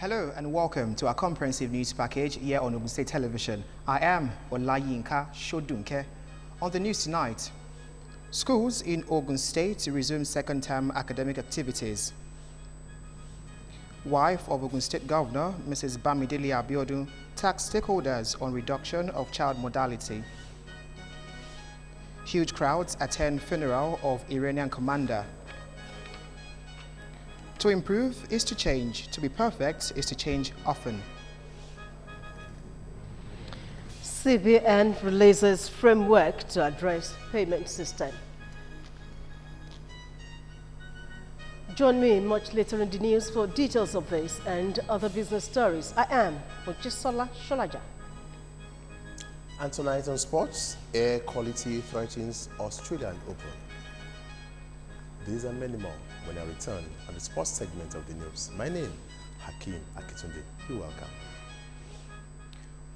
Hello and welcome to our comprehensive news package here on Ogun State Television. I am Olayinka Shodunke. On the news tonight, schools in Ogun State resume second-term academic activities. Wife of Ogun State Governor, Mrs. Bamidele Abiodun, tasked stakeholders on reduction of child mortality. Huge crowds attend funeral of Iranian commander. To improve is to change. To be perfect is to change often. CBN releases framework to address payment system. Join me much later in the news for details of this and other business stories. I am Mojisola Sholaja. And tonight on sports, air quality threatens Australian Open. These and many more when I return on the sports segment of the news. My name, Hakeem Akitunde. You're welcome.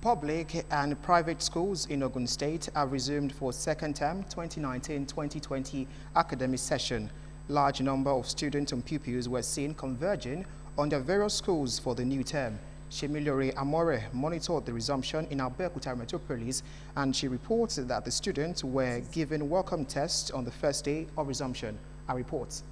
Public and private schools in Ogun State have resumed for second term 2019-2020 academic session. Large number of students and pupils were seen converging on their various schools for the new term. Shemilore Amore monitored the resumption in Abeokuta Metropolis, and she reports that the students were given welcome tests on the first day of resumption. A report.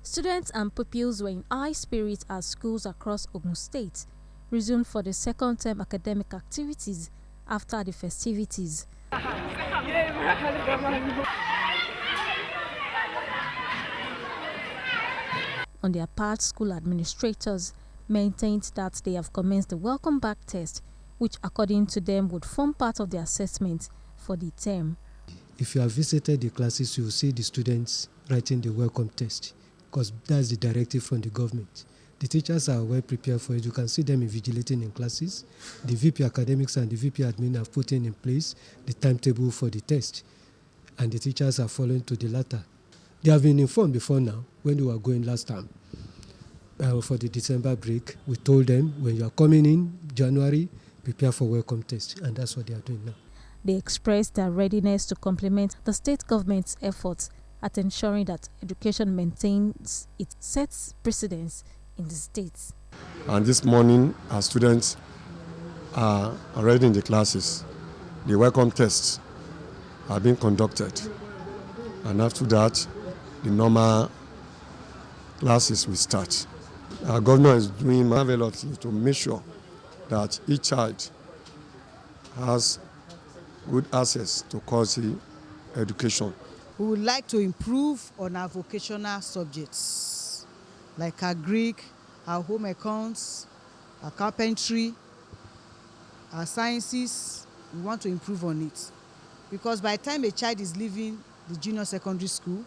Students and pupils were in high spirits as schools across Ogun State resumed for the second term academic activities after the festivities. On their part, school administrators maintained that they have commenced the welcome back test, which according to them would form part of the assessment for the term. If you have visited the classes, you will see the students writing the welcome test, because that's the directive from the government. The teachers are well prepared for it. You can see them invigilating in classes. The VP Academics and the VP Admin have put in place the timetable for the test, and the teachers are following to the latter. They have been informed before now when they were going last time for the December break. We told them when you are coming in January, prepare for welcome test, and that's what they are doing now. They expressed their readiness to complement the state government's efforts at ensuring that education maintains its sets precedence in the states. And this morning, our students are already in the classes. The welcome tests are being conducted. And after that, the normal classes will start. Our governor is doing marvelously to make sure that each child has good access to quality education. We would like to improve on our vocational subjects, like our Greek, our home accounts, our carpentry, our sciences. We want to improve on it. Because by the time a child is leaving the junior secondary school,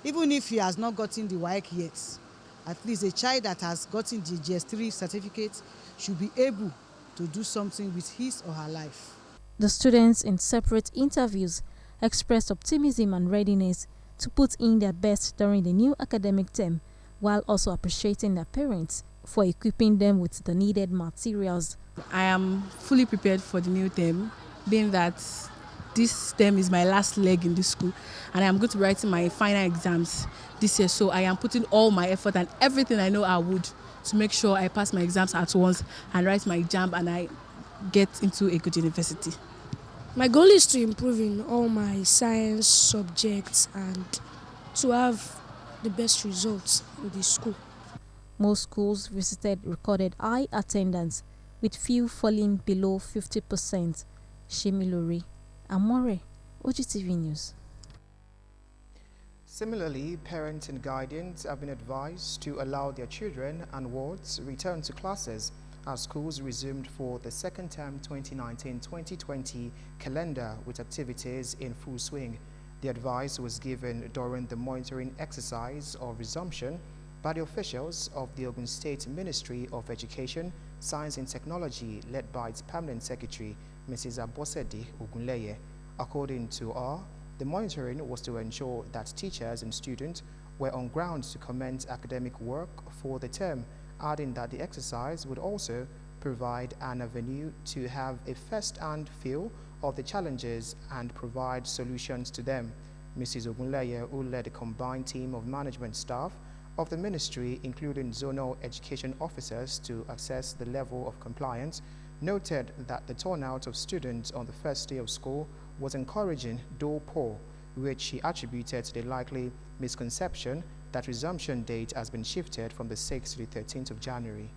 even if he has not gotten the WAEC yet, at least a child that has gotten the GS3 certificate should be able to do something with his or her life. The students in separate interviews expressed optimism and readiness to put in their best during the new academic term, while also appreciating their parents for equipping them with the needed materials. I am fully prepared for the new term, being that this term is my last leg in this school, and I am going to be writing my final exams this year. So I am putting all my effort and everything I know I would to make sure I pass my exams at once and write my exam and I get into a good university. My goal is to improve in all my science subjects and to have the best results in the school. Most schools visited recorded high attendance, with few falling below 50%. Shemilore Amore, Ogtv News. Similarly, parents and guardians have been advised to allow their children and wards return to classes as schools resumed for the second term 2019-2020 calendar with activities in full swing. The advice was given during the monitoring exercise of resumption by the officials of the Ogun State Ministry of Education, Science and Technology, led by its permanent secretary, Mrs. Abosede Ogunleye. According to her, the monitoring was to ensure that teachers and students were on ground to commence academic work for the term, adding that the exercise would also provide an avenue to have a first-hand feel of the challenges and provide solutions to them. Mrs. Ogunleye, who led a combined team of management staff of the ministry, including zonal education officers, to assess the level of compliance, noted that the turnout of students on the first day of school was encouraging, though poor, which she attributed to the likely misconception that resumption date has been shifted from the 6th to the 13th of January.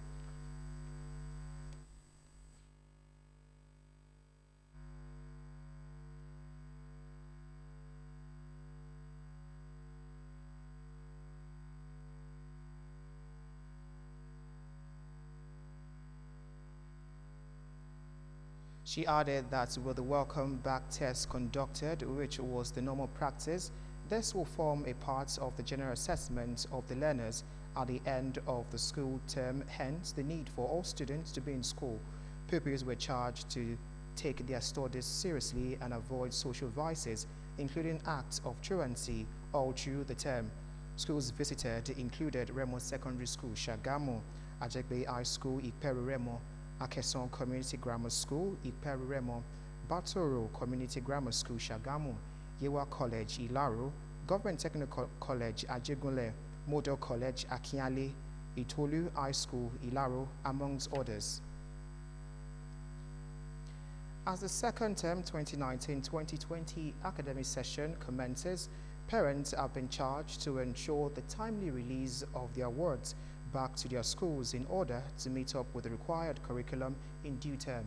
She added that with the welcome back test conducted, which was the normal practice, this will form a part of the general assessment of the learners at the end of the school term, hence the need for all students to be in school. Pupils were charged to take their studies seriously and avoid social vices, including acts of truancy, all through the term. Schools visited included Remo Secondary School, Shagamu, Ajegbe High School, Iperu Remo, Akeson Community Grammar School, Iperu Remo, Batoro Community Grammar School, Shagamu, Yewa College, Ilaro, Government Technical College, Ajegunle, Model College, Akinyale, Itolu High School, Ilaro, amongst others. As the second term 2019-2020 academic session commences, parents have been charged to ensure the timely release of their awards back to their schools in order to meet up with the required curriculum in due term.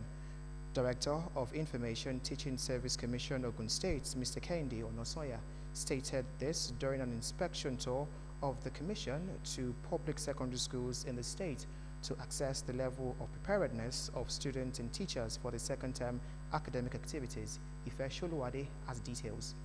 Director of Information Teaching Service Commission Ogun State, Mr. Kehinde Onosoya, stated this during an inspection tour of the commission to public secondary schools in the state to assess the level of preparedness of students and teachers for the second term academic activities. Ife Sholuwade has details.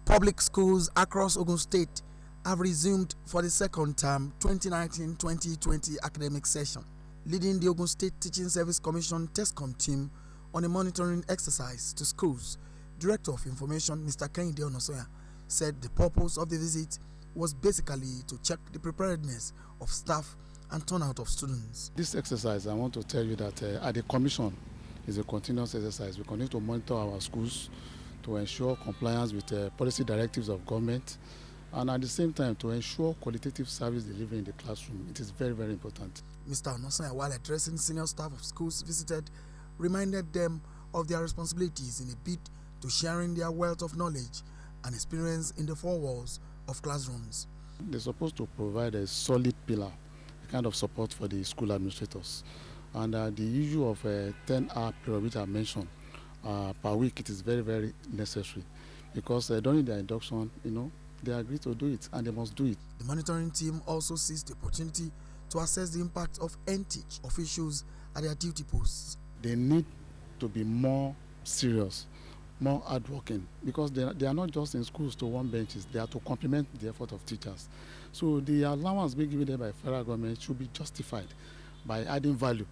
Public schools across Ogun State have resumed for the second term 2019-2020 academic session, leading the Ogun State Teaching Service Commission TESCOM team on a monitoring exercise to schools. Director of Information, Mr. Kehinde Onosoya, said the purpose of the visit was basically to check the preparedness of staff and turnout of students. This exercise, I want to tell you that at the commission is a continuous exercise. We continue to monitor our schools to ensure compliance with policy directives of government, and at the same time to ensure qualitative service delivery in the classroom. It is very, very important. Mr. Onosoya, while addressing senior staff of schools visited, reminded them of their responsibilities in a bid to sharing their wealth of knowledge and experience in the four walls of classrooms. They're supposed to provide a solid pillar, a kind of support for the school administrators. And the issue of a 10-hour period, which I mentioned, per week, it is very, very necessary, because during their induction, they agree to do it and they must do it. The monitoring team also seized the opportunity to assess the impact of NTEACH officials at their duty posts. They need to be more serious, more hardworking, because they are not just in schools to warm benches, they are to complement the effort of teachers. So the allowance being given there by federal government should be justified by adding value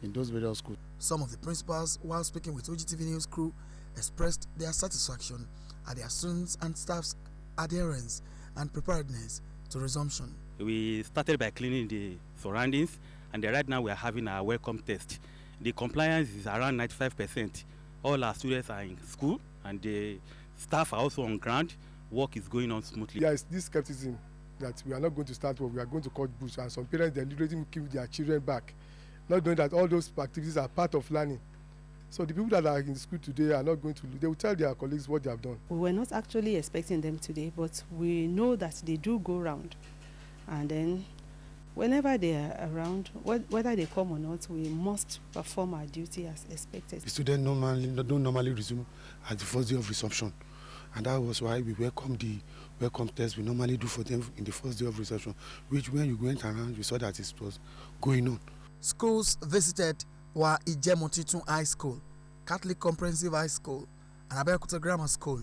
in those various schools. Some of the principals, while speaking with Ogtv News crew, expressed their satisfaction at their students and staff's adherence and preparedness to resumption. We started by cleaning the surroundings, and right now we are having our welcome test. The compliance is around 95%. All our students are in school, and the staff are also on ground. Work is going on smoothly. There is this skepticism that we are not going to start work, we are going to cut bush, and some parents deliberately keep their children back, not knowing that all those activities are part of learning. So the people that are in school today are not going to, they will tell their colleagues what they have done. We were not actually expecting them today, but we know that they do go around. And then whenever they are around, whether they come or not, we must perform our duty as expected. The students don't normally resume at the first day of resumption. And that was why we welcome the welcome test we normally do for them in the first day of resumption, which when you went around, we saw that it was going on. Schools visited were Ijemotitun High School, Catholic Comprehensive High School, and Abeokuta Grammar School,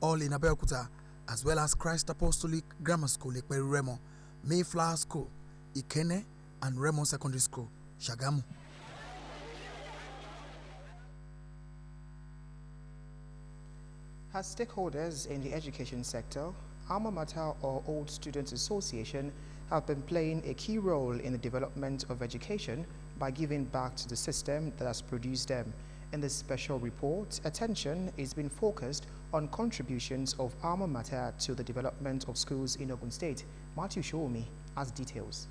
all in Abeokuta, as well as Christ Apostolic Grammar School, Ekperu Remo, Mayflower School, Ikene, and Remo Secondary School, Shagamu. As stakeholders in the education sector, Alma Mater or Old Students Association have been playing a key role in the development of education by giving back to the system that has produced them. In this special report, attention is being focused on contributions of alma mater to the development of schools in Ogun State. Matthew Showmi has details.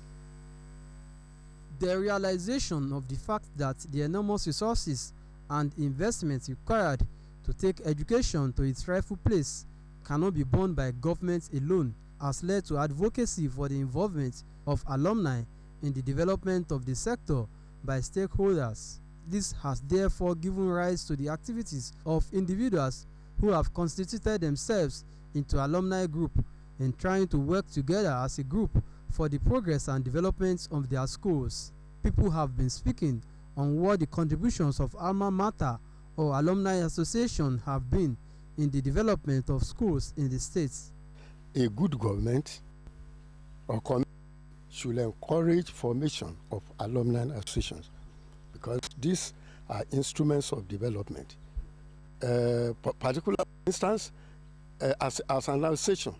The realization of the fact that the enormous resources and investments required to take education to its rightful place cannot be borne by government alone has led to advocacy for the involvement of alumni in the development of the sector by stakeholders. This has therefore given rise to the activities of individuals who have constituted themselves into alumni group in trying to work together as a group for the progress and development of their schools. People have been speaking on what the contributions of alma mater or alumni association have been in the development of schools in the states. A good government or community should encourage formation of alumni associations because these are instruments of development. Particular instance, as an association,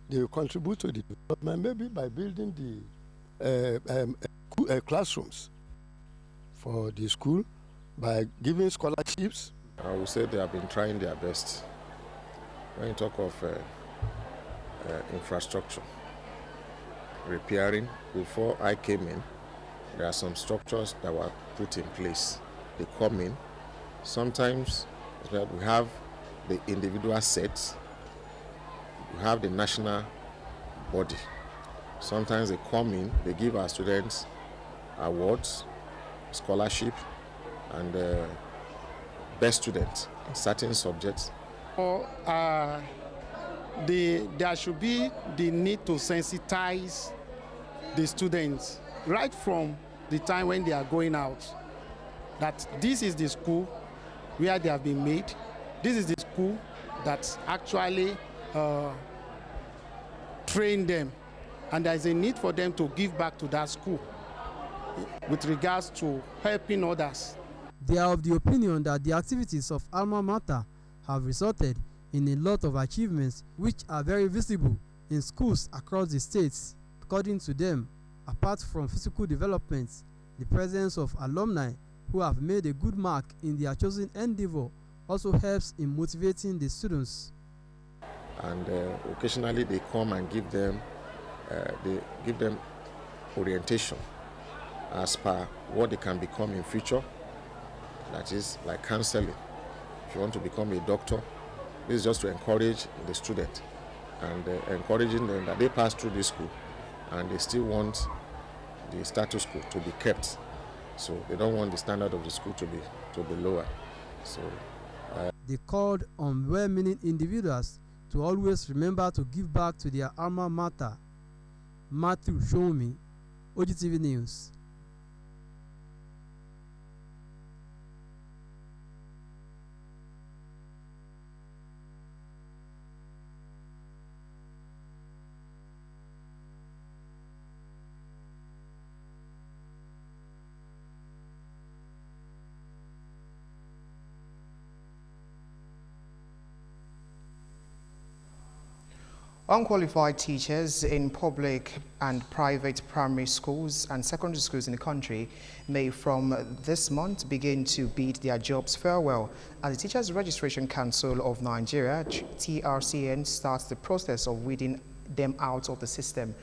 they will contribute to the development maybe by building the classrooms for the school, by giving scholarships. I would say they have been trying their best. When you talk of infrastructure, repairing, before I came in, there are some structures that were put in place. They come in. Sometimes we have the individual sets, we have the national body. Sometimes they come in, they give our students awards, scholarship, and best students in certain subjects. There should be the need to sensitize the students right from the time when they are going out, that this is the school where they have been made, this is the school that actually trained them, and there is a need for them to give back to that school with regards to helping others. They are of the opinion that the activities of alma mater have resulted in a lot of achievements which are very visible in schools across the states. According to them, apart from physical development, the presence of alumni who have made a good mark in their chosen endeavor also helps in motivating the students. And occasionally they come and give them orientation as per what they can become in future. That is like counseling. If you want to become a doctor, this is just to encourage the student and encouraging them that they pass through this school and they still want the status quo to be kept. So they don't want the standard of the school to be lower. So they called on well-meaning individuals to always remember to give back to their alma mater. Matthew Showmi, Ogtv News. Unqualified teachers in public and private primary schools and secondary schools in the country may from this month begin to bid their jobs farewell as the Teachers Registration Council of Nigeria, TRCN, starts the process of weeding them out of the system.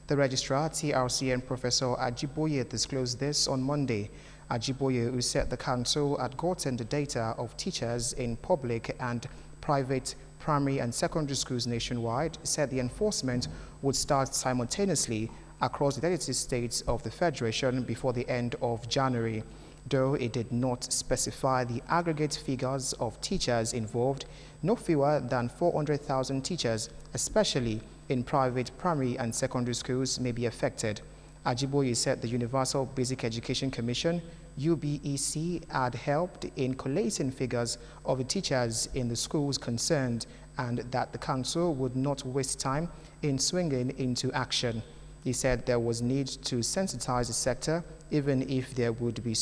The registrar, TRCN Professor Ajiboye, disclosed this on Monday. Ajiboye, who said the council had gotten the data of teachers in public and private primary and secondary schools nationwide, said the enforcement would start simultaneously across the 32 states of the Federation before the end of January. Though it did not specify the aggregate figures of teachers involved, no fewer than 400,000 teachers, especially in private primary and secondary schools, may be affected. Ajiboye said the Universal Basic Education Commission, UBEC, had helped in collating figures of the teachers in the schools concerned and that the council would not waste time in swinging into action. He said there was need to sensitize the sector, even if there would be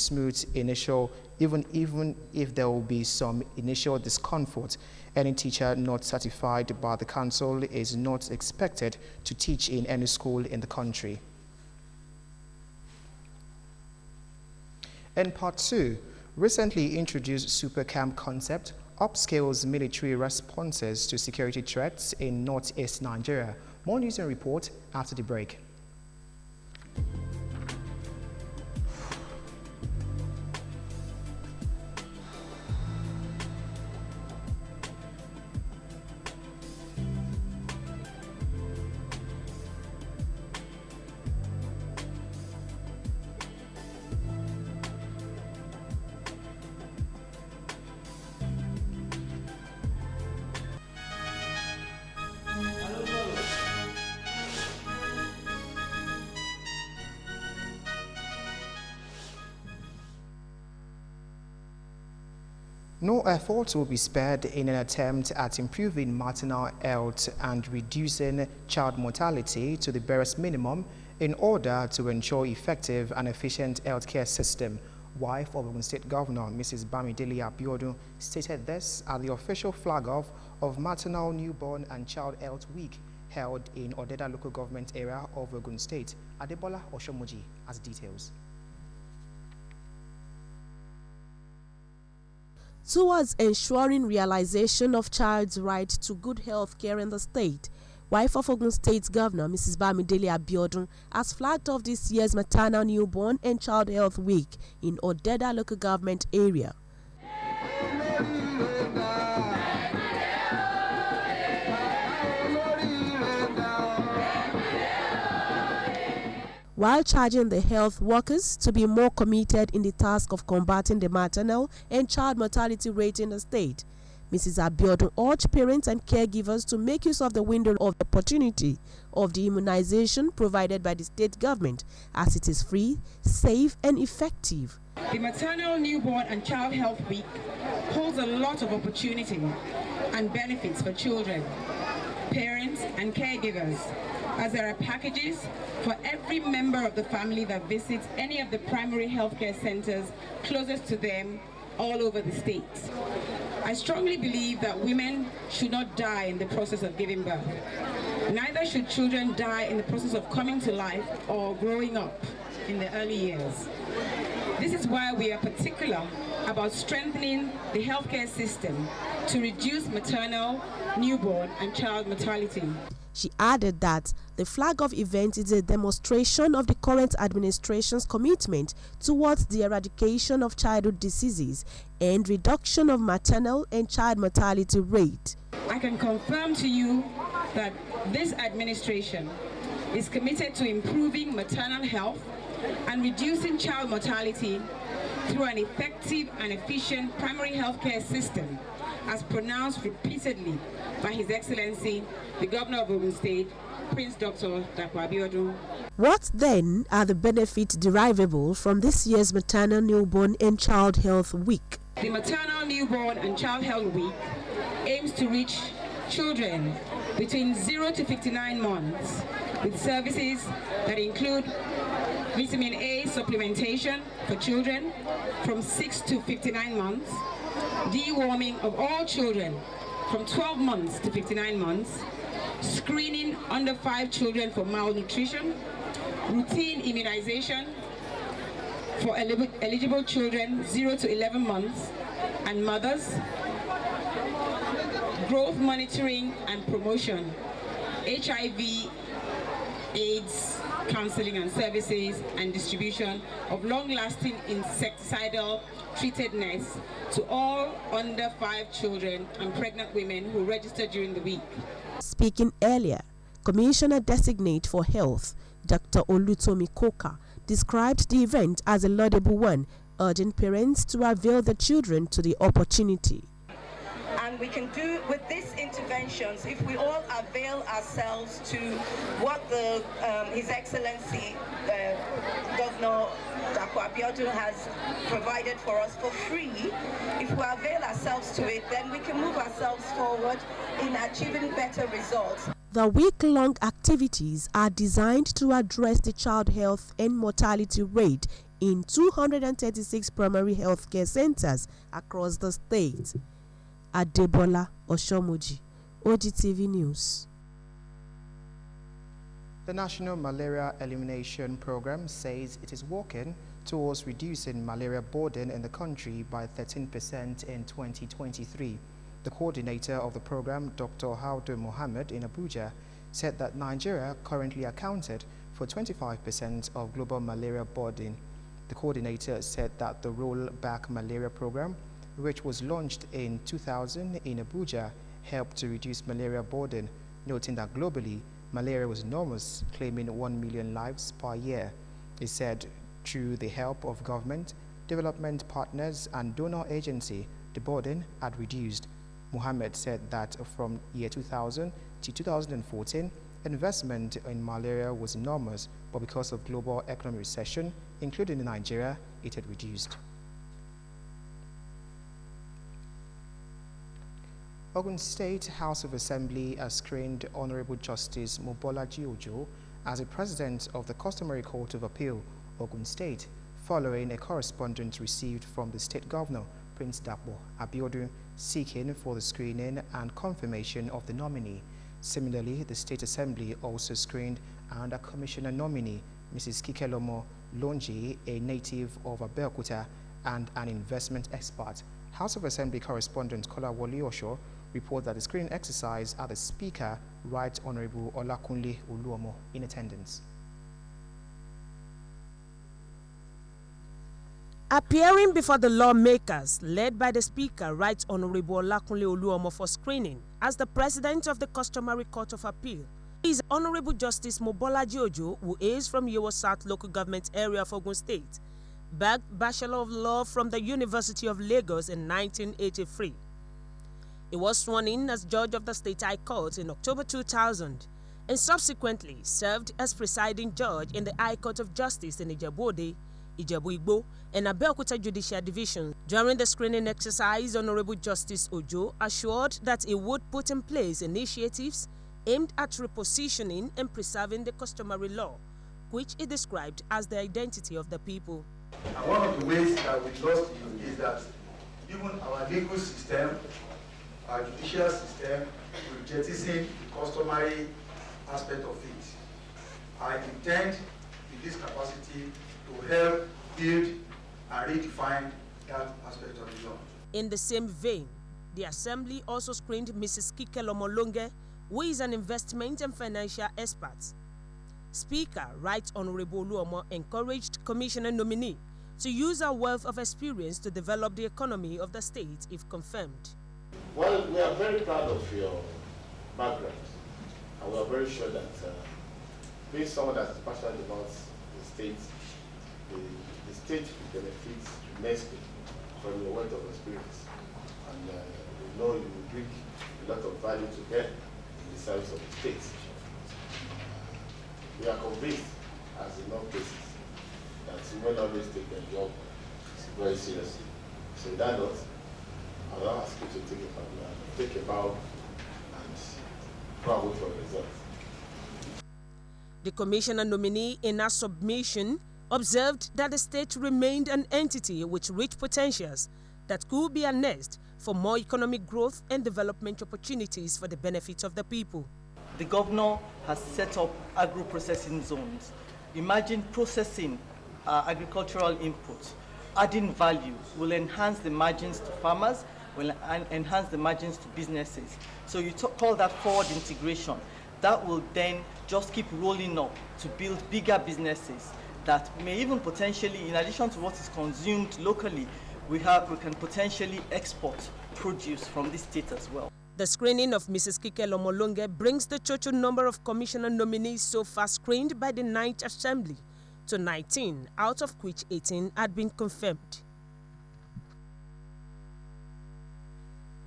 even if there will be some initial discomfort. Any teacher not certified by the council is not expected to teach in any school in the country. In part 2, recently introduced Super Camp concept upscales military responses to security threats in northeast Nigeria. More news and report after the break. No effort will be spared in an attempt at improving maternal health and reducing child mortality to the barest minimum in order to ensure effective and efficient healthcare system. Wife of Ogun State Governor Mrs. Bamidele Abiodun stated this at the official flag-off of Maternal, Newborn and Child Health Week held in Odeda local government area of Ogun State. Adebola Oshomoji has details. Towards ensuring realization of child's right to good health care in the state, wife of Ogun State Governor Mrs. Bamidele Abiodun has flagged off this year's Maternal, Newborn and Child Health Week in Odeda local government area. While charging the health workers to be more committed in the task of combating the maternal and child mortality rate in the state, Mrs. Abiodun urged parents and caregivers to make use of the window of opportunity of the immunization provided by the state government, as it is free, safe and effective. The Maternal, Newborn and Child Health Week holds a lot of opportunity and benefits for children, parents and caregivers, as there are packages for every member of the family that visits any of the primary healthcare centers closest to them all over the state. I strongly believe that women should not die in the process of giving birth. Neither should children die in the process of coming to life or growing up in the early years. This is why we are particular about strengthening the healthcare system to reduce maternal, newborn and child mortality. She added that the flag-off event is a demonstration of the current administration's commitment towards the eradication of childhood diseases and reduction of maternal and child mortality rate. I can confirm to you that this administration is committed to improving maternal health and reducing child mortality through an effective and efficient primary healthcare system, as pronounced repeatedly by His Excellency, the Governor of Ogun State, Prince Dr. Abiodun. What then are the benefits derivable from this year's Maternal, Newborn and Child Health Week? The Maternal, Newborn and Child Health Week aims to reach children between 0 to 59 months with services that include vitamin A supplementation for children from 6 to 59 months, deworming of all children from 12 months to 59 months, screening under 5 children for malnutrition, routine immunization for eligible children 0 to 11 months and mothers, growth monitoring and promotion, HIV, AIDS, counseling and services, and distribution of long-lasting insecticidal treated nets to all under 5 children and pregnant women who registered during the week. Speaking earlier, Commissioner Designate for Health, Dr. Olutomi Koka, described the event as a laudable one, urging parents to avail their children to the opportunity. And we can do with these interventions if we all avail ourselves to what His Excellency Governor Dr. Abiodun has provided for us for free. If we avail ourselves to it, then we can move ourselves forward in achieving better results. The week-long activities are designed to address the child health and mortality rate in 236 primary healthcare centers across the state. Adebola Oshomoji, Ogtv News. The National Malaria Elimination Program says it is working towards reducing malaria burden in the country by 13% in 2023. The coordinator of the program, Dr. Haudu Mohammed in Abuja, said that Nigeria currently accounted for 25% of global malaria burden. The coordinator said that the Roll Back Malaria program, which was launched in 2000 in Abuja, helped to reduce malaria burden, noting that globally, malaria was enormous, claiming 1 million lives per year. He said through the help of government, development partners and donor agency, the burden had reduced. Mohammed said that from year 2000 to 2014, investment in malaria was enormous, but because of global economic recession, including in Nigeria, it had reduced. Ogun State House of Assembly has screened Honorable Justice Mobolaji Ojo as the President of the Customary Court of Appeal, Ogun State, following a correspondence received from the State Governor, Prince Dapo Abiodun, seeking for the screening and confirmation of the nominee. Similarly, the State Assembly also screened another commissioner nominee, Mrs. Kikelomo Lonji, a native of Abeokuta and an investment expert. House of Assembly correspondent Kola Wole Osho report that the screening exercise had the Speaker, Right Honorable Olakunle Oluomo, in attendance. Appearing before the lawmakers, led by the Speaker, Right Honorable Olakunle Oluomo, for screening as the President of the Customary Court of Appeal is Honorable Justice Mobolaji Ojo, who is from Yewo South Local Government Area of Ogun State, bagged Bachelor of Law from the University of Lagos in 1983. He was sworn in as Judge of the State High Court in October 2000 and subsequently served as presiding judge in the High Court of Justice in Ijebu-Ode, Ijebu-Igbo, and Abeokuta Judicial Division. During the screening exercise, Honorable Justice Ojo assured that he would put in place initiatives aimed at repositioning and preserving the customary law, which he described as the identity of the people. And one of the ways that we lost you is that even our legal system, our judicial system, will jettison the customary aspect of it. I intend in this capacity to help build and redefine that aspect of the law. In the same vein, the Assembly also screened Mrs. Kikelomo Longe, who is an investment and financial expert. Speaker Right Honorable Oluomo encouraged Commissioner nominee to use her wealth of experience to develop the economy of the state if confirmed. Well, we are very proud of your background, and we are very sure that being someone that is passionate about the state, the state will benefit immensely from your wealth of experience. And we know you will bring a lot of value to bear in the service of the state. We are convinced, as in all cases, that women always take their job very seriously. So in that note, I will ask you to take a bow and go out for a result. The commissioner nominee, in her submission, observed that the state remained an entity with rich potentials that could be harnessed for more economic growth and development opportunities for the benefit of the people. The governor has set up agro-processing zones. Imagine processing agricultural inputs, adding value will enhance the margins to farmers, will enhance the margins to businesses. So you call that forward integration. That will then just keep rolling up to build bigger businesses that may even potentially, in addition to what is consumed locally, we can potentially export produce from this state as well. The screening of Mrs. Kikelomo Longe brings the total number of commissioner nominees so far screened by the 9th Assembly to 19, out of which 18 had been confirmed.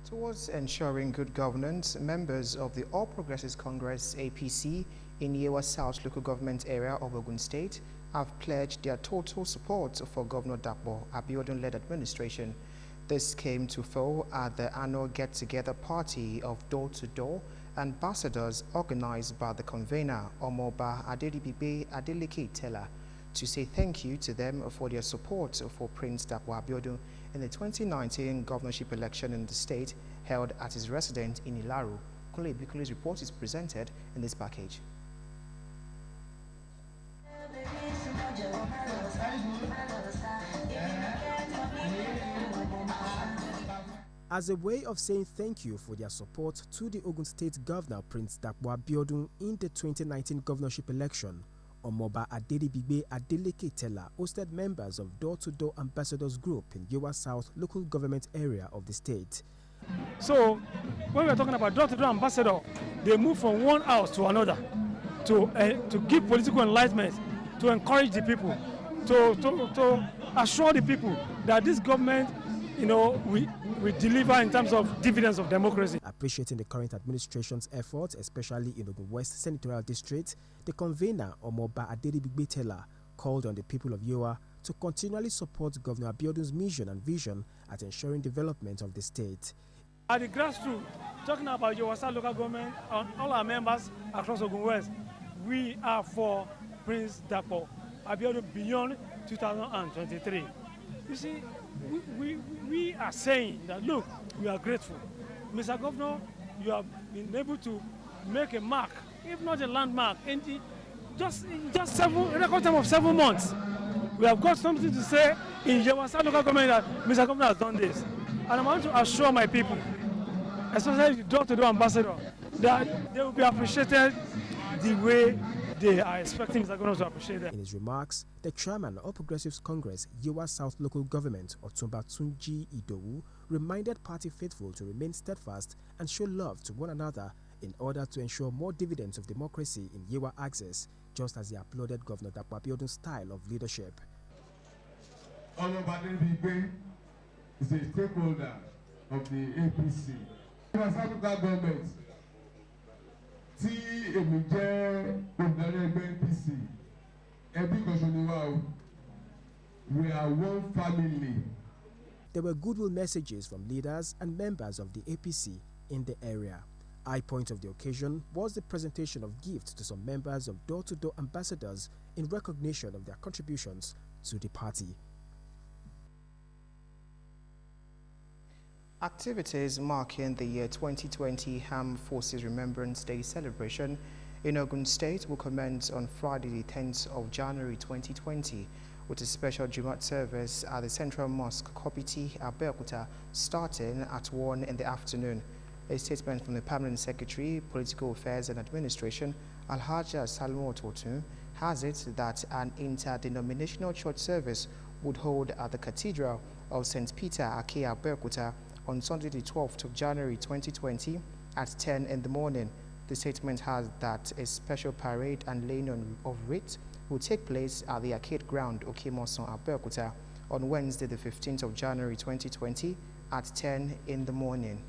Towards ensuring good governance, members of the All Progressives Congress APC in Yewa South Local Government Area of Ogun State have pledged their total support for Governor Dapo Abiodun-led administration. This came to fore at the annual get-together party of door-to-door ambassadors organized by the convener Omoba Adedibibe Adeleke Teller to say thank you to them for their support for Prince Dapo Abiodun in the 2019 governorship election in the state held at his residence in Ilaru. Kunle Bikule's report is presented in this package. As a way of saying thank you for their support to the Ogun State Governor Prince Dapo Abiodun in the 2019 governorship election, Omoba Aderibigbe Adeleke Tella hosted members of Door-to-Door Ambassadors Group in Yewa South local government area of the state. So, when we're talking about Door-to-Door Ambassador, they move from one house to another to give political enlightenment, to encourage the people, to assure the people that this government, we deliver in terms of dividends of democracy. Appreciating the current administration's efforts, especially in Ogun West Senatorial District, the convener Omoba Aderibigbe Tella called on the people of Yewa to continually support Governor Abiodun's mission and vision at ensuring development of the state. At the grassroots, talking about Yewa South local government and all our members across Ogun West, we are for Prince Dapo Abiodun beyond 2023. You see, we are saying that, look, we are grateful. Mr. Governor, you have been able to make a mark, if not a landmark, in just record time of 7 months. We have got something to say in Yewa South local government that Mr. Governor has done this. And I want to assure my people, especially the Door-to-Door Ambassador, that they will be appreciated the way they are expecting Mr. Governor to appreciate them. In his remarks, the chairman of All Progressives Congress, Yewa South Local Government, Otumba Tunji Idowu, reminded party faithful to remain steadfast and show love to one another in order to ensure more dividends of democracy in Yewa Axis, just as he applauded Governor Dapo Abiodun's style of leadership. Omoba Aderibigbe is a stakeholder of the APC. Yewa South Local Government, tí èmi jẹ́ olùdarí ẹgbẹ́ APC, ẹbí kan ṣoṣo ni wá o. We are one family. There were goodwill messages from leaders and members of the APC in the area. High point of the occasion was the presentation of gifts to some members of Door-to-Door Ambassadors in recognition of their contributions to the party. Activities marking the year 2020 Armed Forces Remembrance Day celebration in Ogun State will commence on Friday the 10th of January 2020 with a special Jumat service at the Central Mosque, Kopiti, Abeokuta, starting at 1 in the afternoon. A statement from the Permanent Secretary, Political Affairs and Administration, Alhaja Salmo Totun, has it that an interdenominational church service would hold at the Cathedral of St. Peter, Ake, Abeokuta, on Sunday the 12th of January 2020 at 10 in the morning. The statement has that a special parade and laying on of wreath will take place at the Arcade Ground, Okemoson, Abeokuta, on Wednesday the 15th of January 2020 at 10 in the morning.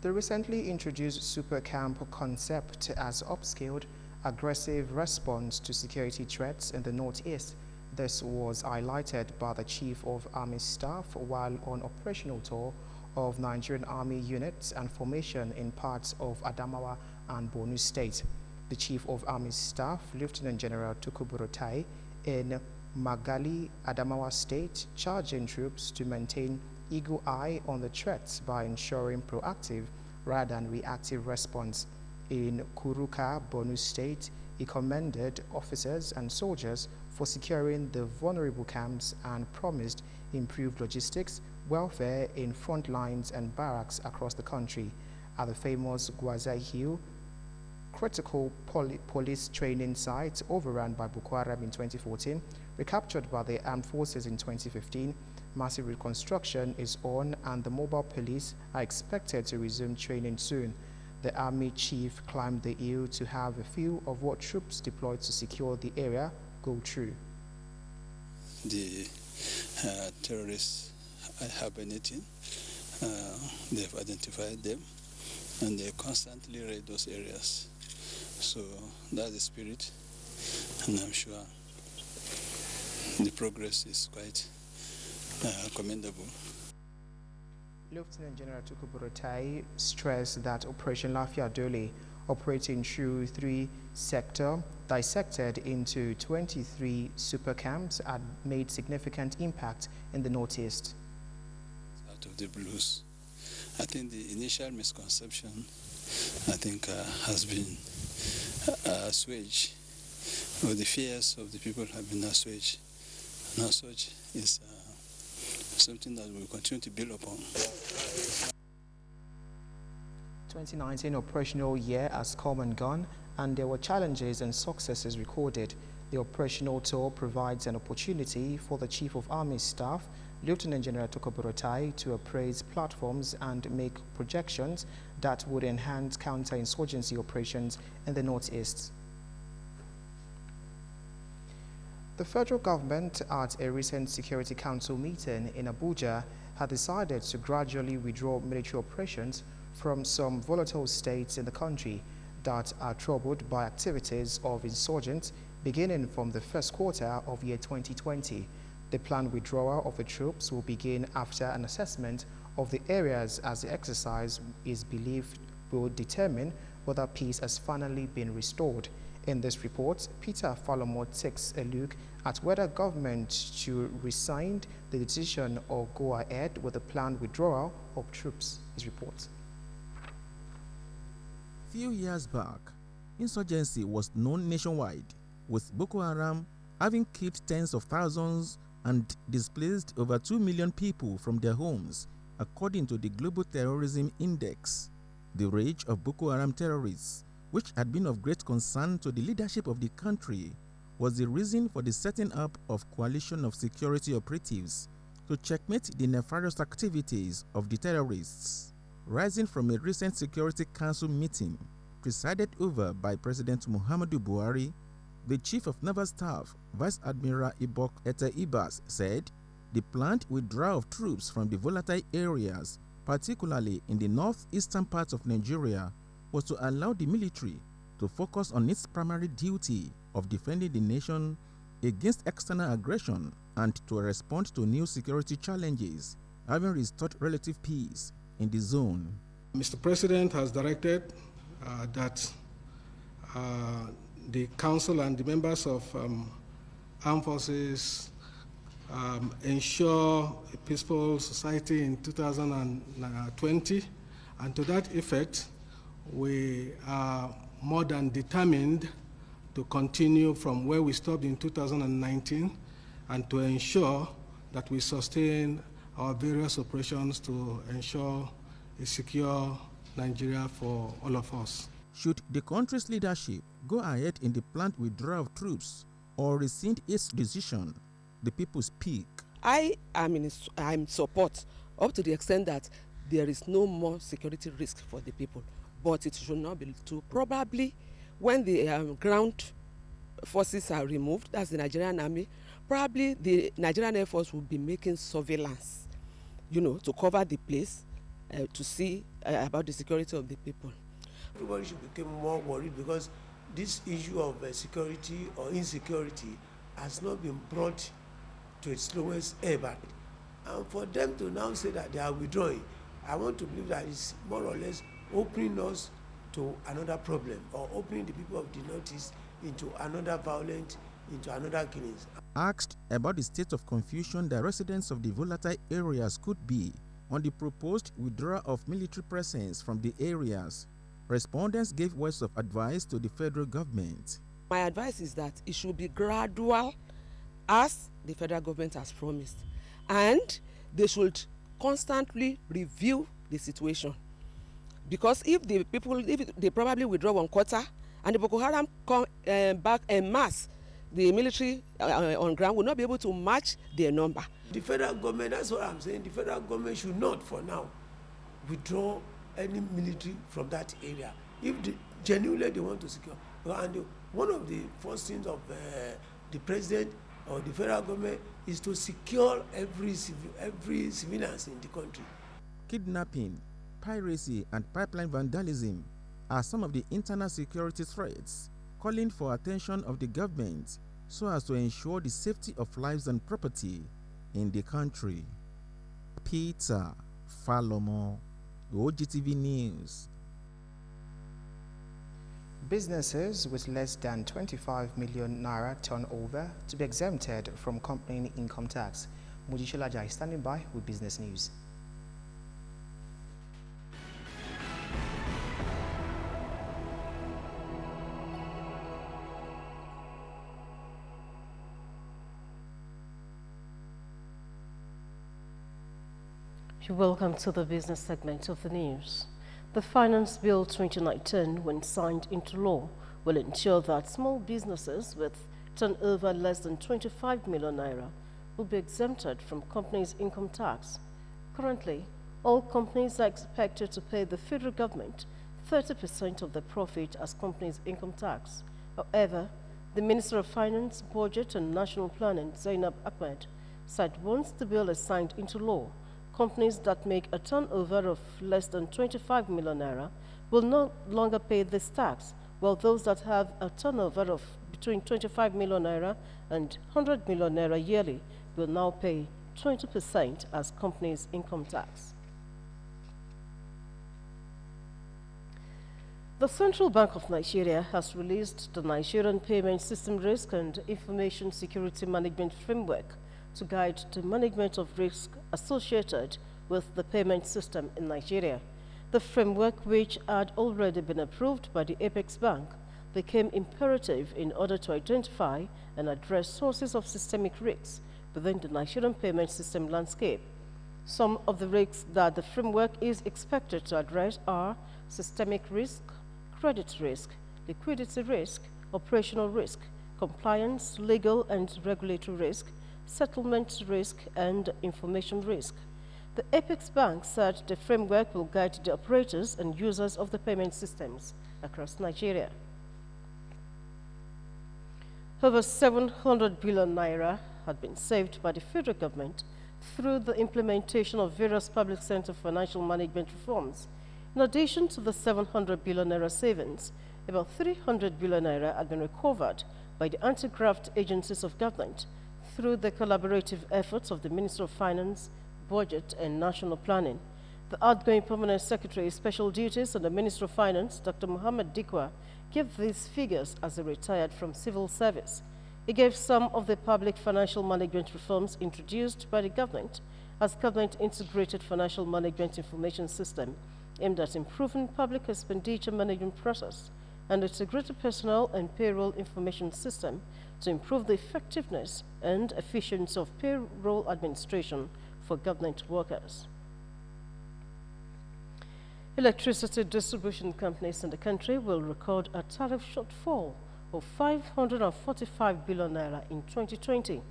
The recently introduced Super Camp concept has upscaled aggressive response to security threats in the Northeast. This was highlighted by the Chief of Army Staff while on operational tour of Nigerian Army units and formation in parts of Adamawa and Borno State. The Chief of Army Staff, Lieutenant General Tukuburo Tai, in Magali, Adamawa State, charging troops to maintain eagle eye on the threats by ensuring proactive rather than reactive response. In Kuruka, Borno State, he commended officers and soldiers for securing the vulnerable camps and promised improved logistics, welfare in front lines and barracks across the country. At the famous Gwazai Hill, critical police training site overrun by Boko Haram in 2014, recaptured by the armed forces in 2015, massive reconstruction is on and the mobile police are expected to resume training soon. The army chief climbed the hill to have a feel of what troops deployed to secure the area go through. The terrorists are hibernating. They've identified them and they constantly raid those areas. So that's the spirit, and I'm sure the progress is quite commendable. Lieutenant General Tukuburo Tai stressed that Operation Lafia Dole, operating through 3 sectors dissected into 23 super camps, had made significant impact in the Northeast. Out of the blues, I think the initial misconception, has been assuaged, or the fears of the people have been assuaged, and as such is something that we will continue to build upon. 2019 operational year has come and gone, and there were challenges and successes recorded. The operational tour provides an opportunity for the Chief of Army Staff, Lieutenant General Toko Buratai, to appraise platforms and make projections that would enhance counter-insurgency operations in the Northeast. The federal government, at a recent Security Council meeting in Abuja, had decided to gradually withdraw military operations from some volatile states in the country that are troubled by activities of insurgents beginning from the first quarter of year 2020. The planned withdrawal of the troops will begin after an assessment of the areas, as the exercise is believed will determine whether peace has finally been restored. In this report, Peter Falomo takes a look at whether government should rescind the decision or go ahead with the planned withdrawal of troops. His report. Few years back, insurgency was known nationwide, with Boko Haram having killed tens of thousands and displaced over 2 million people from their homes, according to the Global Terrorism Index. The rage of Boko Haram terrorists, which had been of great concern to the leadership of the country, was the reason for the setting up of coalition of security operatives to checkmate the nefarious activities of the terrorists. Rising from a recent Security Council meeting presided over by President Muhammadu Buhari, the Chief of Naval Staff, Vice Admiral Ibok Ete Ibas, said the planned withdrawal of troops from the volatile areas, particularly in the northeastern parts of Nigeria, was to allow the military to focus on its primary duty of defending the nation against external aggression and to respond to new security challenges, having restored relative peace in the zone. Mr. President has directed that the Council and the members of armed forces ensure a peaceful society in 2020, and to that effect, we are more than determined to continue from where we stopped in 2019 and to ensure that we sustain our various operations to ensure a secure Nigeria for all of us. Should the country's leadership go ahead in the planned withdrawal of troops or rescind its decision, the people speak. I am in support up to the extent that there is no more security risk for the people, but it should not be too. Probably when the ground forces are removed, that's the Nigerian army, probably the Nigerian Air Force will be making surveillance, to cover the place, to see about the security of the people. Everybody should become more worried because this issue of security or insecurity has not been brought to its lowest ever. And for them to now say that they are withdrawing, I want to believe that it's more or less opening us to another problem or opening the people of the Northeast into another violence, into another killings. Asked about the state of confusion that residents of the volatile areas could be on the proposed withdrawal of military presence from the areas, respondents gave words of advice to the federal government. My advice is that it should be gradual, as the federal government has promised, and they should constantly review the situation. Because if they probably withdraw one quarter and the Boko Haram come back en masse, the military on ground will not be able to match their number. The federal government, that's what I'm saying, the federal government should not, for now, withdraw any military from that area. If genuinely they want to secure, and one of the first things of the president or the federal government is to secure every civilians in the country. Kidnapping, piracy, and pipeline vandalism are some of the internal security threats calling for attention of the government so as to ensure the safety of lives and property in the country. Peter Falomo, Ogtv News. Businesses with less than 25 million naira turnover to be exempted from company income tax. Mujishola Jai standing by with business news. You're welcome to the business segment of the news. The Finance Bill 2019, when signed into law, will ensure that small businesses with turnover less than 25 million naira will be exempted from companies' income tax. Currently, all companies are expected to pay the federal government 30% of their profit as companies' income tax. However, the Minister of Finance, Budget and National Planning, Zainab Ahmed, said once the bill is signed into law, companies that make a turnover of less than 25 million naira will no longer pay this tax, while those that have a turnover of between 25 million naira and 100 million naira yearly will now pay 20% as companies' income tax. The Central Bank of Nigeria has released the Nigerian Payment System Risk and Information Security Management Framework to guide the management of risk associated with the payment system in Nigeria. The framework, which had already been approved by the Apex Bank, became imperative in order to identify and address sources of systemic risks within the Nigerian payment system landscape. Some of the risks that the framework is expected to address are systemic risk, credit risk, liquidity risk, operational risk, compliance, legal and regulatory risk, settlement risk, and information risk. The Apex Bank said the framework will guide the operators and users of the payment systems across Nigeria. Over 700 billion naira had been saved by the federal government through the implementation of various public sector financial management reforms. In addition to the 700 billion naira savings, about 300 billion naira had been recovered by the anti-graft agencies of government through the collaborative efforts of the Minister of Finance, Budget and National Planning. The outgoing Permanent Secretary Special Duties and the Minister of Finance, Dr. Muhammad Dikwa, gave these figures as he retired from civil service. He gave some of the public financial management reforms introduced by the government as Government Integrated Financial Management Information System, aimed at improving public expenditure management process, and integrated personnel and payroll information system to improve the effectiveness and efficiency of payroll administration for government workers. Electricity distribution companies in the country will record a tariff shortfall of 545 billion naira in 2020.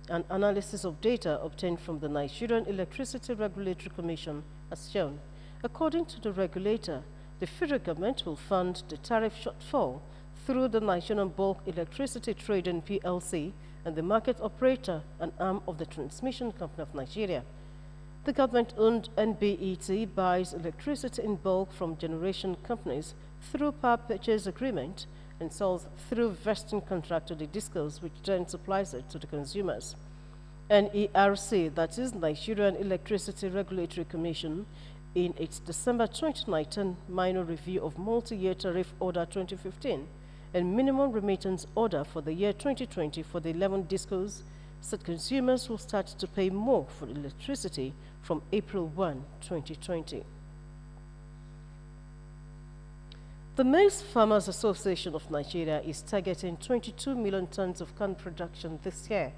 An analysis of data obtained from the Nigerian Electricity Regulatory Commission has shown. According to the regulator, the federal government will fund the tariff shortfall through the Nigerian Bulk Electricity Trading PLC and the market operator, an arm of the Transmission Company of Nigeria. The government-owned NBET buys electricity in bulk from generation companies through power purchase agreement and sells through vesting contract to the discos, which then supplies it to the consumers. NERC, that is Nigerian Electricity Regulatory Commission, in its December 2019 minor review of multi-year tariff order 2015 and minimum remittance order for the year 2020 for the 11 discos, said consumers will start to pay more for electricity from April 1, 2020. The Maize Farmers Association of Nigeria is targeting 22 million tons of corn production this year.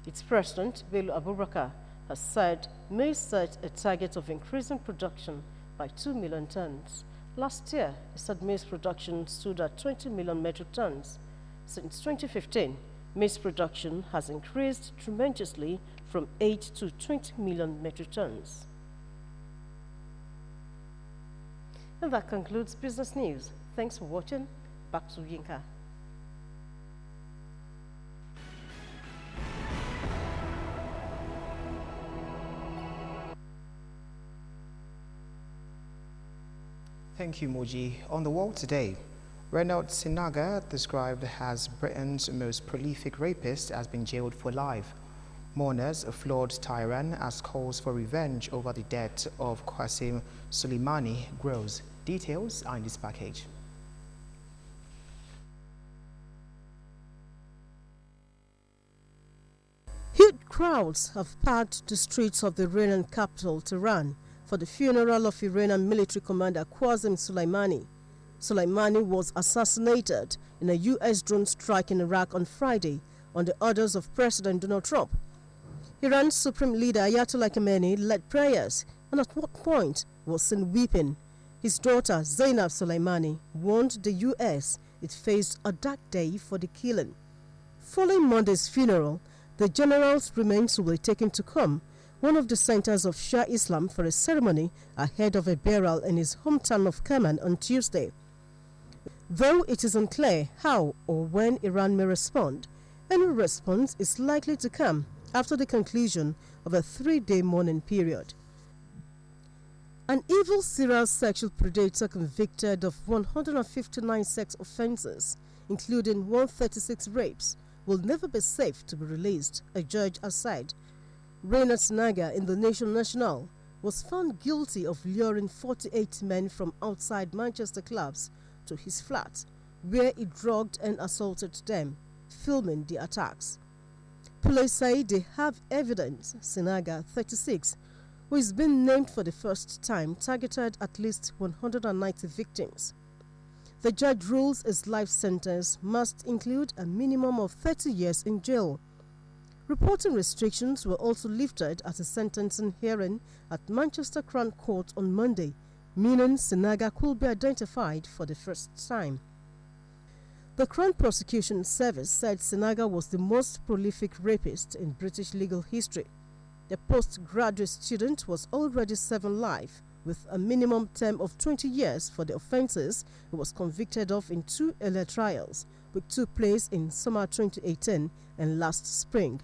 Its president, Bello Abubakar, has said maize set a target of increasing production by 2 million tons. Last year, it said maize production stood at 20 million metric tons. Since 2015, maize production has increased tremendously from 8 to 20 million metric tons. And that concludes business news. Thanks for watching. Back to Yinka. Thank you, Moji. On the wall today, Renaud Sinaga, described as Britain's most prolific rapist, has been jailed for life. Mourners applaud Tehran as calls for revenge over the death of Qasem Soleimani grows. Details are in this package. Huge crowds have packed the streets of the Iranian capital, Tehran, for the funeral of Iranian military commander Qasem Soleimani. Soleimani was assassinated in a U.S. drone strike in Iraq on Friday on the orders of President Donald Trump. Iran's supreme leader Ayatollah Khamenei led prayers and at what point was seen weeping. His daughter Zainab Soleimani warned the US it faced a dark day for the killing. Following Monday's funeral, the general's remains will be taken to Qom, one of the centers of Shia Islam, for a ceremony ahead of a burial in his hometown of Kerman on Tuesday. Though it is unclear how or when Iran may respond, any response is likely to come after the conclusion of a 3-day mourning period. An evil serial sexual predator convicted of 159 sex offenses, including 136 rapes, will never be safe to be released, a judge has said. Reynard Sinaga in the Nation National was found guilty of luring 48 men from outside Manchester clubs to his flat, where he drugged and assaulted them, filming the attacks. Police say they have evidence Sinaga, 36, who is being named for the first time, targeted at least 190 victims. The judge rules his life sentence must include a minimum of 30 years in jail. Reporting restrictions were also lifted at a sentencing hearing at Manchester Crown Court on Monday, meaning Sinaga could be identified for the first time. The Crown Prosecution Service said Sinaga was the most prolific rapist in British legal history. The postgraduate student was already serving life, with a minimum term of 20 years for the offences he was convicted of in 2 earlier trials, which took place in summer 2018 and last spring.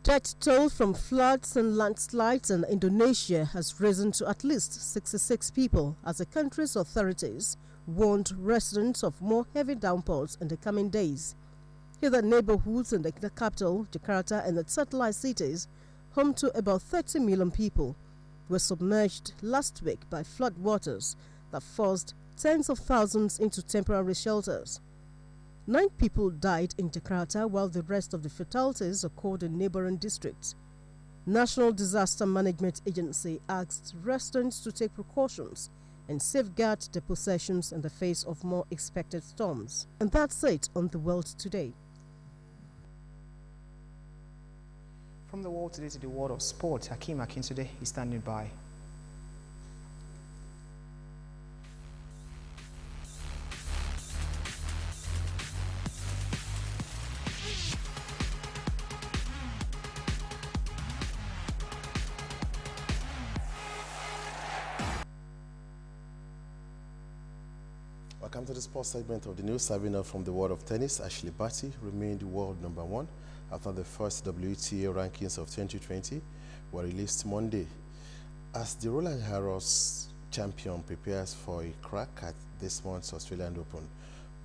Death toll from floods and landslides in Indonesia has risen to at least 66 people as the country's authorities warned residents of more heavy downpours in the coming days. Other neighborhoods in the capital, Jakarta, and the satellite cities, home to about 30 million people, were submerged last week by flood waters that forced tens of thousands into temporary shelters. 9 people died in Jakarta, while the rest of the fatalities occurred in neighboring districts. National Disaster Management Agency asked residents to take precautions and safeguard their possessions in the face of more expected storms. And that's it on The World Today. From The World Today to the world of sport, Hakeem Akintode is standing by. Welcome to the sports segment of the news. Serving up from the world of tennis, Ashley Barty remained world #1 after the first WTA rankings of 2020 were released Monday. As the Roland Garros champion prepares for a crack at this month's Australian Open,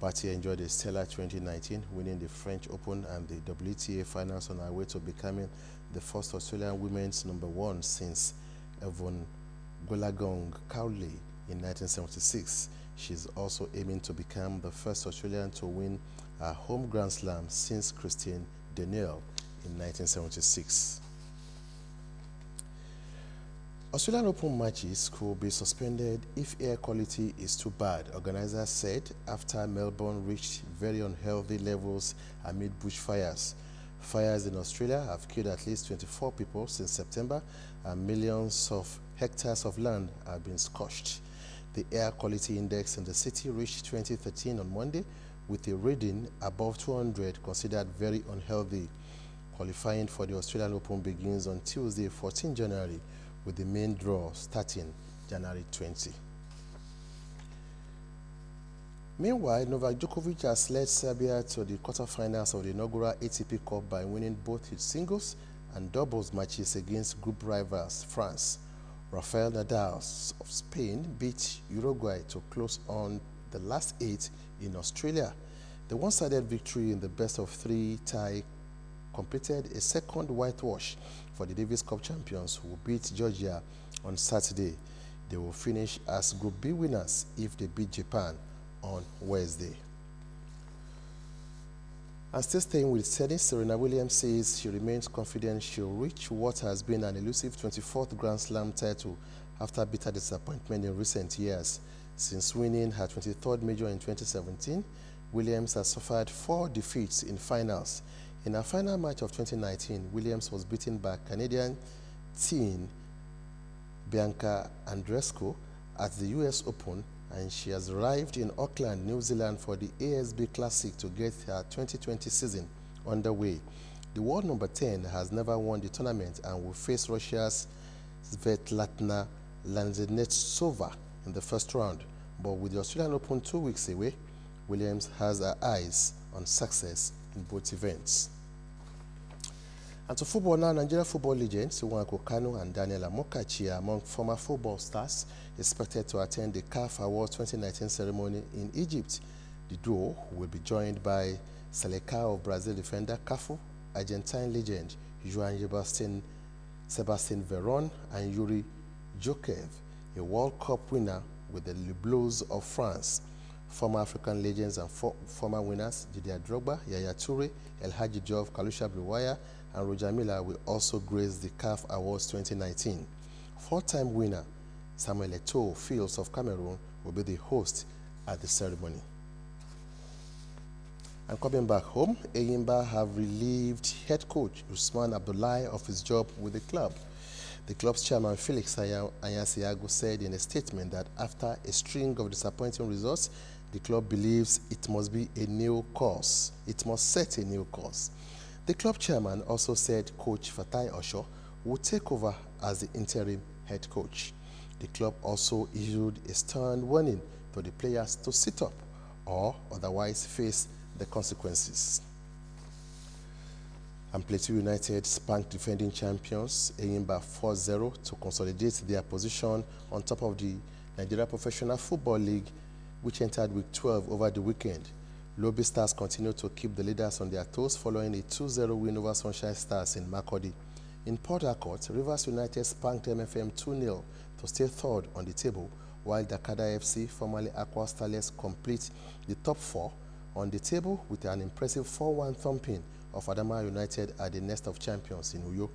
Barty enjoyed a stellar 2019, winning the French Open and the WTA finals on her way to becoming the first Australian women's #1 since Yvonne Goolagong Cowley in 1976. She's also aiming to become the first Australian to win a home Grand Slam since Christine Daniel in 1976. Australian Open matches could be suspended if air quality is too bad, organizers said, after Melbourne reached very unhealthy levels amid bushfires. Fires in Australia have killed at least 24 people since September, and millions of hectares of land have been scorched. The air quality index in the city reached 2013 on Monday, with a reading above 200 considered very unhealthy. Qualifying for the Australian Open begins on Tuesday, 14 January, with the main draw starting January 20. Meanwhile, Novak Djokovic has led Serbia to the quarterfinals of the inaugural ATP Cup by winning both his singles and doubles matches against group rivals France. Rafael Nadal of Spain beat Uruguay to close on the last 8 in Australia. The one-sided victory in the best-of-3 tie completed a second whitewash for the Davis Cup champions, who beat Georgia on Saturday. They will finish as Group B winners if they beat Japan on Wednesday. And still staying with tennis, Serena Williams says she remains confident she'll reach what has been an elusive 24th Grand Slam title after bitter disappointment in recent years. Since winning her 23rd major in 2017, Williams has suffered 4 defeats in finals. In her final match of 2019, Williams was beaten by Canadian teen Bianca Andreescu at the US Open, and she has arrived in Auckland, New Zealand for the ASB Classic to get her 2020 season underway. The world number 10 has never won the tournament and will face Russia's Svetlana Lanzhenetsova in the first round. But with the Australian Open 2 weeks away, Williams has her eyes on success in both events. And to football now, Nigeria football legends Nwankwo Kanu and Daniel Amokachi are among former football stars expected to attend the CAF Awards 2019 ceremony in Egypt. The duo will be joined by Selecao of Brazil defender Cafu, Argentine legend Joan Sebastian Veron, and Yuri Jokev, a World Cup winner with the Le Bleus of France. Former African legends and former winners Didier Drogba, Yaya Toure, El Hadji Diouf, Kalusha Briwaya, and Roger Miller will also grace the CAF Awards 2019. Four-time winner Samuel Eto'o Fields of Cameroon will be the host at the ceremony. And coming back home, Enyimba have relieved head coach Usman Abdullahi of his job with the club. The club's chairman Felix Anyasiago said in a statement that after a string of disappointing results, the club believes it must be a new course. It must set a new course. The club chairman also said coach Fatai Osho would take over as the interim head coach. The club also issued a stern warning to the players to sit up or otherwise face the consequences. And Plateau United spanked defending champions Enyimba 4-0 to consolidate their position on top of the Nigeria Professional Football League, which entered week 12 over the weekend. Lobby Stars continue to keep the leaders on their toes following a 2-0 win over Sunshine Stars in Makurdi. In Port Harcourt, Rivers United spanked MFM 2-0 to stay third on the table, while Dakada FC, formerly Aqua Starlets, complete the top four on the table with an impressive 4-1 thumping of Adama United at the Nest of Champions in Uyo.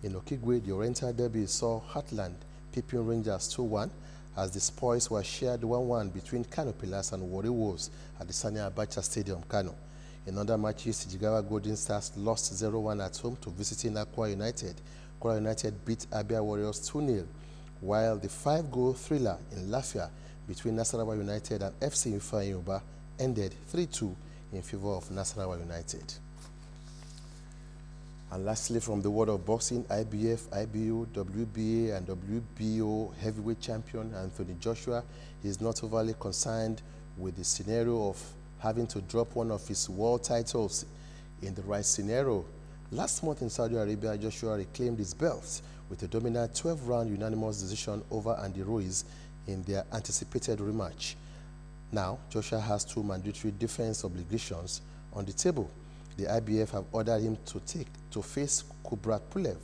In Okigwe, the Oriental Derby saw Heartland pipping Rangers 2-1 as the spoils were shared 1-1 between Kano Pillars and Warri Wolves at the Sani Abacha Stadium, Kano. In other matches, Jigawa Golden Stars lost 0-1 at home to visiting Akwa United. Akwa United beat Abia Warriors 2-0, while the 5-goal thriller in Lafia between Nasarawa United and FC Ifeanyi ended 3-2 in favor of Nasarawa United. And lastly, from the world of boxing, IBF, IBU, WBA, and WBO heavyweight champion Anthony Joshua is not overly concerned with the scenario of having to drop one of his world titles in the right scenario. Last month in Saudi Arabia, Joshua reclaimed his belt with a dominant 12-round unanimous decision over Andy Ruiz in their anticipated rematch. Now, Joshua has two mandatory defense obligations on the table. The IBF have ordered him to face Kubrat Pulev,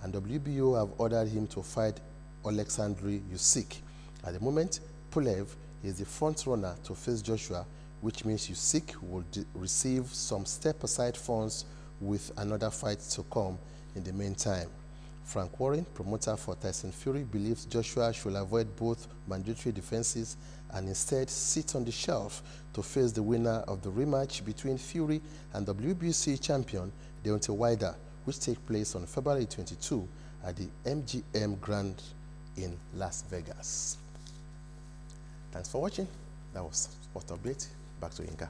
and WBO have ordered him to fight Alexandre Usyk. At the moment, Pulev is the front runner to face Joshua, which means Usyk will receive some step-aside funds with another fight to come in the meantime. Frank Warren, promoter for Tyson Fury, believes Joshua should avoid both mandatory defenses and instead sit on the shelf to face the winner of the rematch between Fury and WBC champion Deontay Wilder, which takes place on February 22 at the MGM Grand in Las Vegas. Thanks for watching. That was Sport Update. Back to Inka.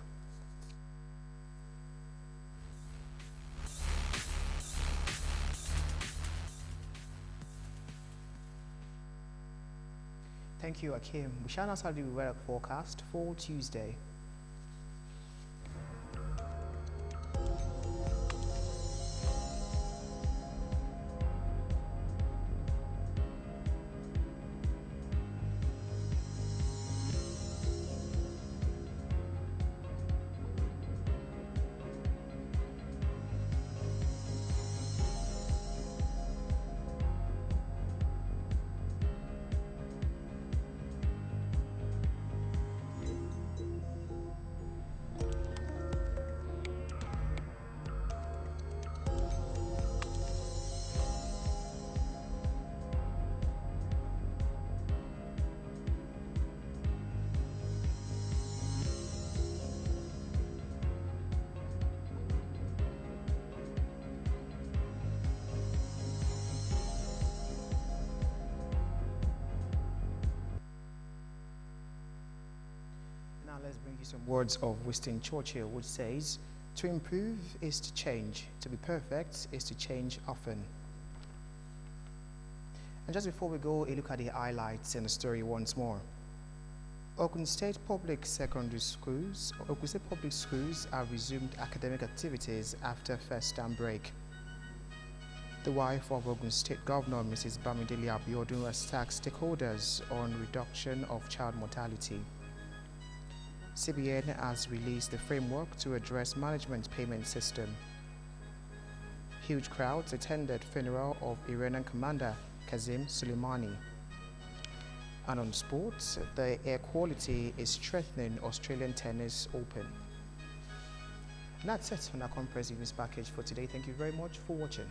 Thank you, Akim. We shall now start the weather forecast for Tuesday. bring you some words of Winston Churchill, which says, "To improve is to change, to be perfect is to change often." And just before we go, a look at the highlights in the story once more. Ogun State Public Schools have resumed academic activities after first term break. The wife of Ogun State Governor, Mrs. Bamidele Abiodun, has tasked stakeholders on reduction of child mortality. CBN has released the framework to address management payment system. Huge crowds attended funeral of Iranian commander Qasem Soleimani. And on sports, the air quality is strengthening Australian Tennis Open. And that's it on our comprehensive news package for today. Thank you very much for watching.